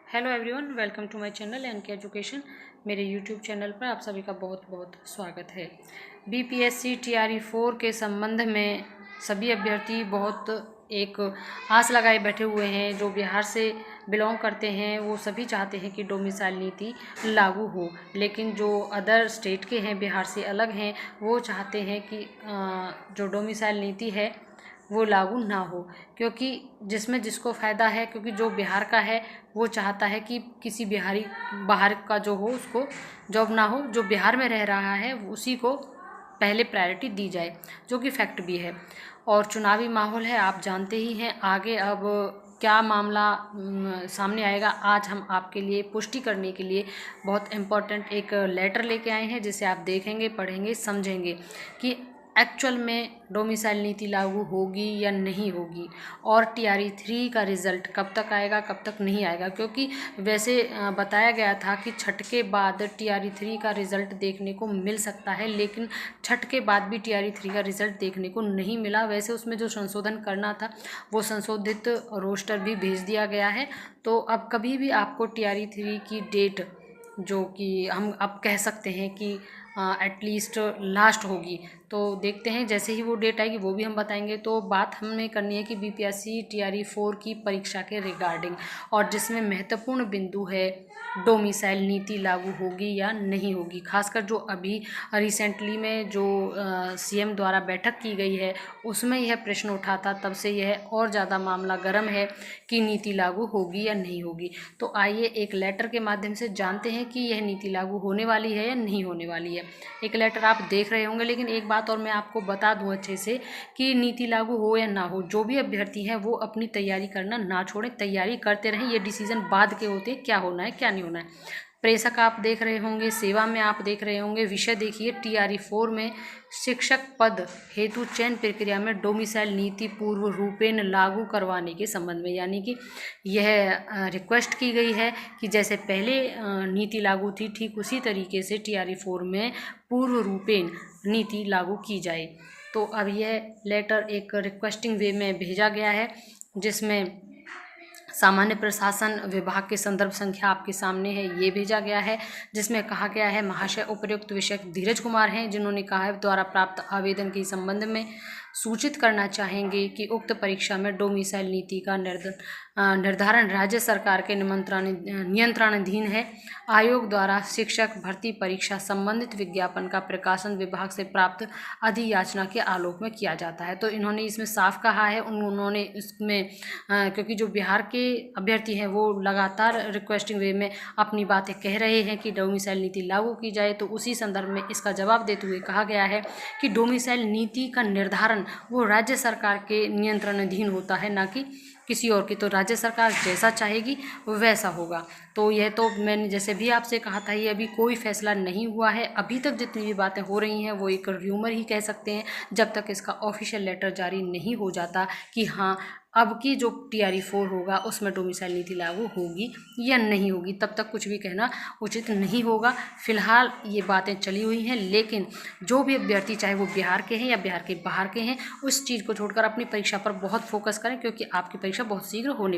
Hello everyone, welcome to my channel NK education. मेरे YouTube channel पर आप सभी का बहुत बहुत स्वागत है। बीपीएससी टीआरई 4 के संबंध में सभी अभ्यर्थी बहुत एक आस लगाए बैठे हुए हैं। जो बिहार से बिलोंग करते हैं वो सभी चाहते हैं कि डोमिसाइल नीति लागू हो, लेकिन जो अदर स्टेट के हैं, बिहार से अलग हैं, वो चाहते हैं कि जो डोमिसाइल नीति है वो लागू ना हो, क्योंकि जिसमें जिसको फ़ायदा है। क्योंकि जो बिहार का है वो चाहता है कि किसी बिहारी बाहर का जो हो उसको जॉब ना हो, जो बिहार में रह रहा है उसी को पहले प्रायोरिटी दी जाए, जो कि फैक्ट भी है। और चुनावी माहौल है, आप जानते ही हैं। आगे अब क्या मामला सामने आएगा, आज हम आपके लिए पुष्टि करने के लिए बहुत इम्पोर्टेंट एक लेटर लेके आए हैं, जिसे आप देखेंगे, पढ़ेंगे, समझेंगे कि एक्चुअल में डोमिसाइल नीति लागू होगी या नहीं होगी, और टीआरई 3 का रिज़ल्ट कब तक आएगा, कब तक नहीं आएगा। क्योंकि वैसे बताया गया था कि छठ के बाद टीआरई 3 का रिज़ल्ट देखने को मिल सकता है, लेकिन छठ के बाद भी टीआरई 3 का रिज़ल्ट देखने को नहीं मिला। वैसे उसमें जो संशोधन करना था वो संशोधित रोस्टर भी भेज दिया गया है। तो अब कभी भी आपको टीआरई 3 की डेट, जो कि हम अब कह सकते हैं कि एटलीस्ट लास्ट होगी, तो देखते हैं जैसे ही वो डेट आएगी वो भी हम बताएंगे। तो बात हमें करनी है कि बीपीएससी टीआरई 4 की परीक्षा के रिगार्डिंग, और जिसमें महत्वपूर्ण बिंदु है डोमिसाइल नीति लागू होगी या नहीं होगी। खासकर जो अभी रिसेंटली में जो सीएम द्वारा बैठक की गई है उसमें यह प्रश्न उठा था, तब से यह और ज़्यादा मामला गर्म है कि नीति लागू होगी या नहीं होगी। तो आइए एक लेटर के माध्यम से जानते हैं कि यह नीति लागू होने वाली है या नहीं होने वाली है। एक लेटर आप देख रहे होंगे, लेकिन एक बात और मैं आपको बता दूं अच्छे से कि नीति लागू हो या ना हो, जो भी अभ्यर्थी हैं वो अपनी तैयारी करना ना छोड़ें, तैयारी करते रहें। ये डिसीजन बाद के होते हैं, क्या होना है क्या नहीं होना है। प्रेषक आप देख रहे होंगे, सेवा में आप देख रहे होंगे। विषय देखिए टीआरई 4 में शिक्षक पद हेतु चयन प्रक्रिया में डोमिसाइल नीति पूर्व रूपेण लागू करवाने के संबंध में, यानी कि यह रिक्वेस्ट की गई है कि जैसे पहले नीति लागू थी ठीक उसी तरीके से टीआरई 4 में पूर्व रूपेण नीति लागू की जाए। तो अब यह लेटर एक रिक्वेस्टिंग वे में भेजा गया है, जिसमें सामान्य प्रशासन विभाग के संदर्भ संख्या आपके सामने है, ये भेजा गया है, जिसमें कहा गया है महाशय उपर्युक्त विषयक धीरज कुमार हैं, जिन्होंने कहा है द्वारा प्राप्त आवेदन के संबंध में सूचित करना चाहेंगे कि उक्त परीक्षा में डोमिसाइल नीति का निर्धारण राज्य सरकार के नियंत्रणाधीन है। आयोग द्वारा शिक्षक भर्ती परीक्षा संबंधित विज्ञापन का प्रकाशन विभाग से प्राप्त अधियाचना के आलोक में किया जाता है। तो इन्होंने इसमें साफ कहा है, उन्होंने इसमें क्योंकि जो बिहार के अभ्यर्थी हैं वो लगातार रिक्वेस्टिंग वे में अपनी बातें कह रहे हैं कि डोमिसाइल नीति लागू की जाए, तो उसी संदर्भ में इसका जवाब देते हुए कहा गया है कि डोमिसाइल नीति का निर्धारण वो राज्य सरकार के नियंत्रणाधीन होता है, ना कि किसी और की। तो राज्य सरकार जैसा चाहेगी वैसा होगा। तो यह तो मैंने जैसे भी आपसे कहा था, ये अभी कोई फैसला नहीं हुआ है। अभी तक जितनी भी बातें हो रही हैं वो एक र्यूमर ही कह सकते हैं, जब तक इसका ऑफिशियल लेटर जारी नहीं हो जाता कि हाँ अब की जो टीआरई 4 होगा उसमें डोमिसाइल नीति लागू होगी या नहीं होगी, तब तक कुछ भी कहना उचित नहीं होगा। फिलहाल ये बातें चली हुई हैं, लेकिन जो भी अभ्यर्थी, चाहे वो बिहार के हैं या बिहार के बाहर के हैं, उस चीज़ को छोड़कर अपनी परीक्षा पर बहुत फोकस करें, क्योंकि आपकी परीक्षा बहुत शीघ्र होने वाली है।